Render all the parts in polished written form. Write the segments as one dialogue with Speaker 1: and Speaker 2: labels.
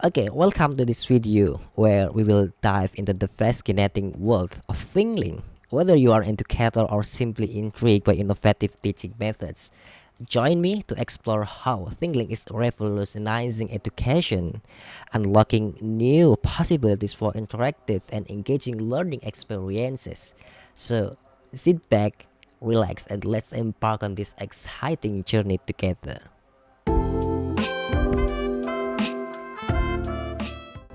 Speaker 1: Okay, welcome to this video where we will dive into the fascinating world of Thinglink. Whether you are an educator or simply intrigued by innovative teaching methods, join me to explore how Thinglink is revolutionizing education, unlocking new possibilities for interactive and engaging learning experiences. So, sit back, relax, and let's embark on this exciting journey together.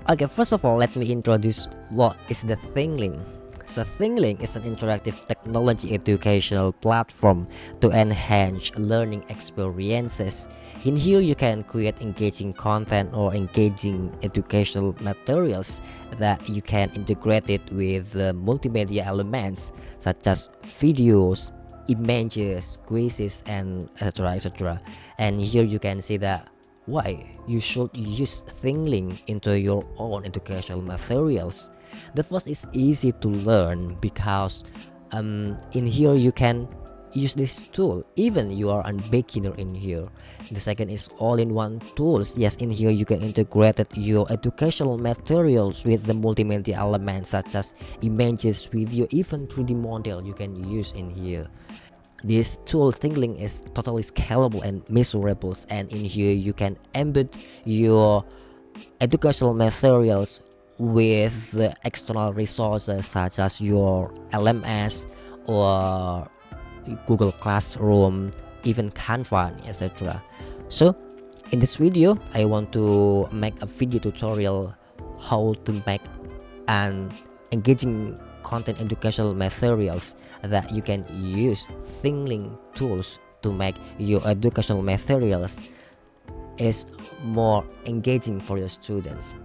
Speaker 1: Okay, first of all, let me introduce what is the Thinglink. So Thinglink is an interactive technology educational platform to enhance learning experiences. In here, you can create engaging content or engaging educational materials that you can integrate it with multimedia elements such as videos, images, quizzes, and etc. And here you can see that why you should use Thinglink into your own educational materials. The first is easy to learn because in here you can use this tool even you are a beginner in here. The second is all-in-one tools. Yes, in here you can integrate your educational materials with the multimedia elements such as images, video, even 3D model you can use in here. This tool Thinglink is totally scalable and measurable, and in here you can embed your educational materials with the external resources such as your LMS or Google Classroom, even Canva, etc. So in this video I want to make a video tutorial how to make an engaging content educational materials that you can use Thinglink tools to make your educational materials is more engaging for your students.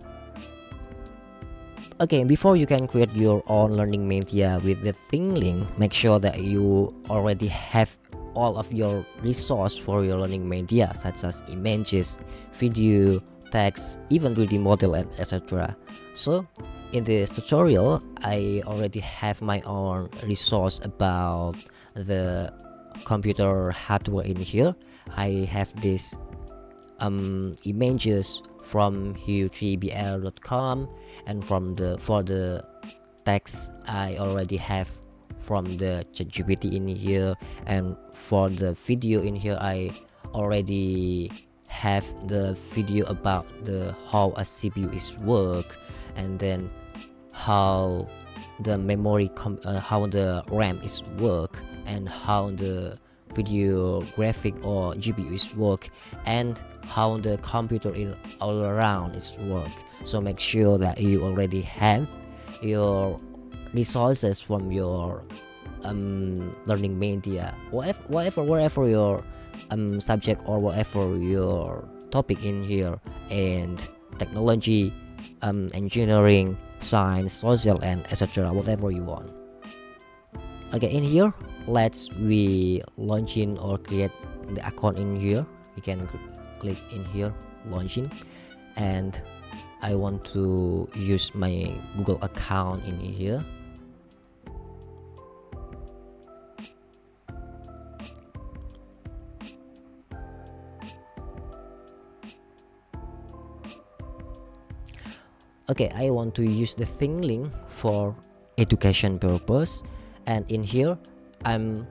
Speaker 1: Okay, before you can create your own learning media with the Thinglink, make sure that you already have all of your resource for your learning media such as images, video, text, even 3D model, and etc. So in this tutorial I already have my own resource about the computer hardware in here. I have this images from hu3bl.com, and for the text I already have from the ChatGPT in here, and for the video in here I already have the video about the how a CPU is work, and then how the how the RAM is work, and how the video graphic or GPU is work, and how the computer in all around is work. So make sure that you already have your resources from your learning media, wherever your subject or whatever your topic in here, and technology, engineering, science, social, and etc. whatever you want. Okay, in here we launch in or create the account in here. You can click in here launching, and I want to use my Google account in here. Okay, I want to use the Thinglink for education purpose, and in here I'm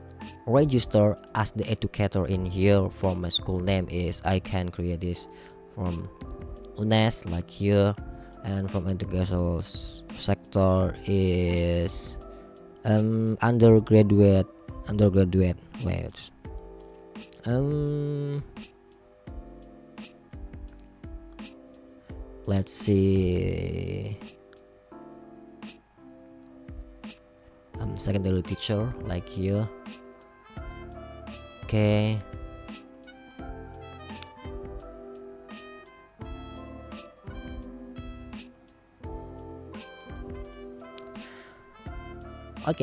Speaker 1: registered as the educator in here. For my school name is I can create this from UNES like here, and from educational sector is undergraduate. Wait, let's see, secondary teacher like here. Okay,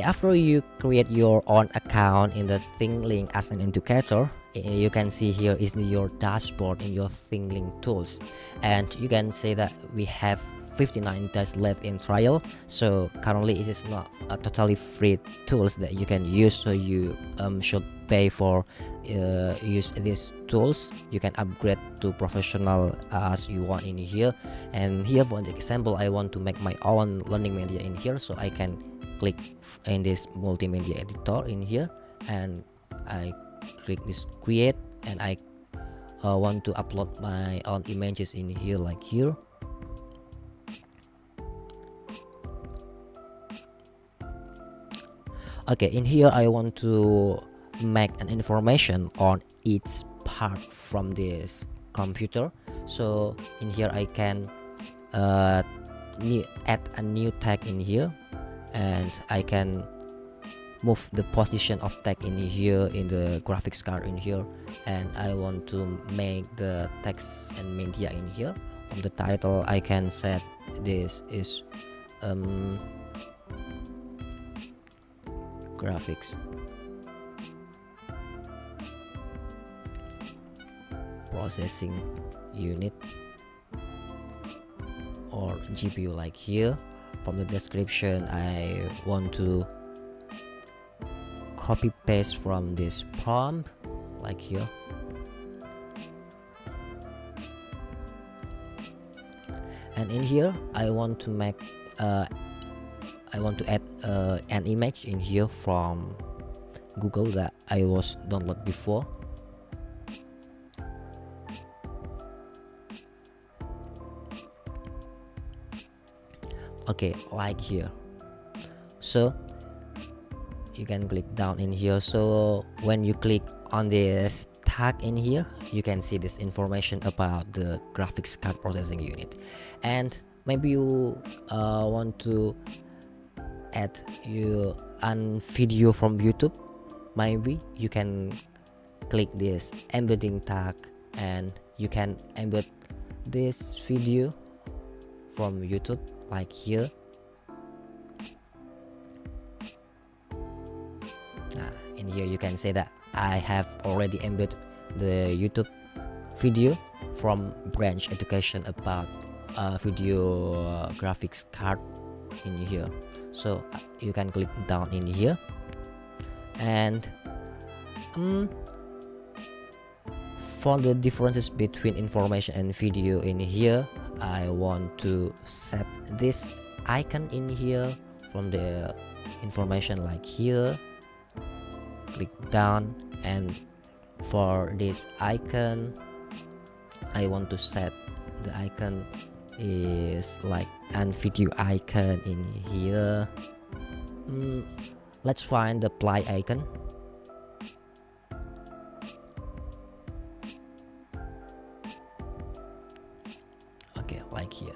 Speaker 1: after you create your own account in the Thinglink as an educator, you can see here is your dashboard in your Thinglink tools, and you can see that we have 59 days left in trial, so currently it is not a totally free tools that you can use, so you should pay for use these tools. You can upgrade to professional as you want in here. And here for the example, I want to make my own learning media in here, so I can click in this multimedia editor in here, and I click this create, and I want to upload my own images in here, like here. Okay, in here I want to make an information on each part from this computer. So in here I can add a new tag in here, and I can move the position of tag in here in the graphics card in here. And I want to make the text and media in here. From the title I can set this is graphics processing unit or GPU, like here. From the description I want to copy paste from this prompt, like here. And in here I want to make I want to add an image in here from Google that I was download before. Okay, like here. So you can click down in here. So when you click on this tag in here, you can see this information about the graphics card processing unit. And maybe you want to add a video from YouTube. Maybe you can click this embedding tag, and you can embed this video from YouTube, like here. In here you can say that I have already embedded the YouTube video from branch education about video graphics card in here. So you can click down in here, and for the differences between information and video in here, I want to set this icon in here from the information, like here. Click down, and for this icon I want to set the icon is like an video icon in here. Let's find the play icon. Okay, like here.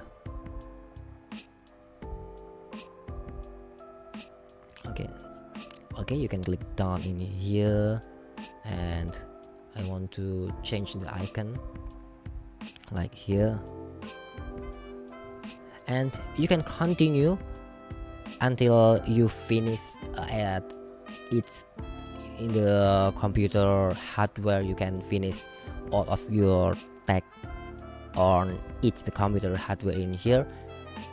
Speaker 1: Okay, you can click down in here, and I want to change the icon, like here. And you can continue until you finish at it's in the computer hardware. You can finish all of your tag on each the computer hardware in here.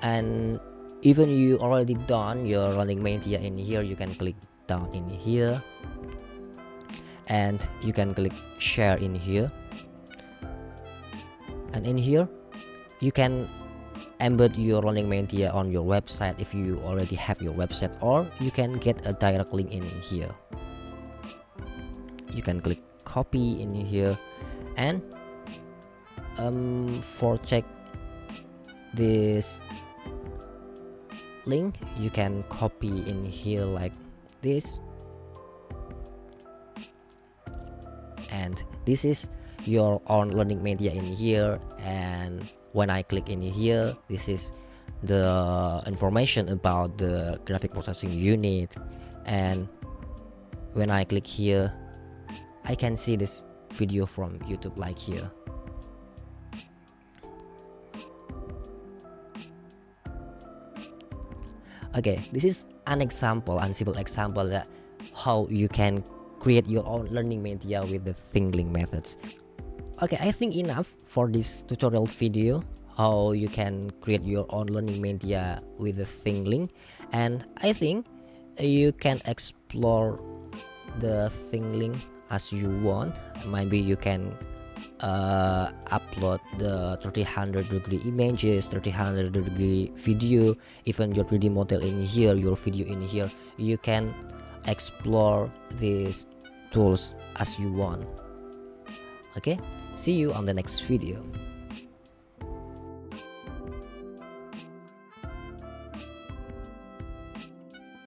Speaker 1: And even you already done your learning media in here, you can click down in here, and you can click share in here. And in here you can embed your learning media on your website if you already have your website, or you can get a direct link in here. You can click copy in here, and for check this link you can copy in here like this, and this is your own learning media in here. And when I click in here, this is the information about the graphic processing unit. And when I click here, I can see this video from YouTube, like here. Okay, this is an example, a simple example that how you can create your own learning media with the Thinglink methods. Okay, I think enough for this tutorial video. how you can create your own learning media with the Thinglink. And I think you can explore the Thinglink as you want. Maybe you can upload the 300-degree images, 300-degree video, even your 3D model in here, your video in here. You can explore these tools as you want. Okay, see you on the next video.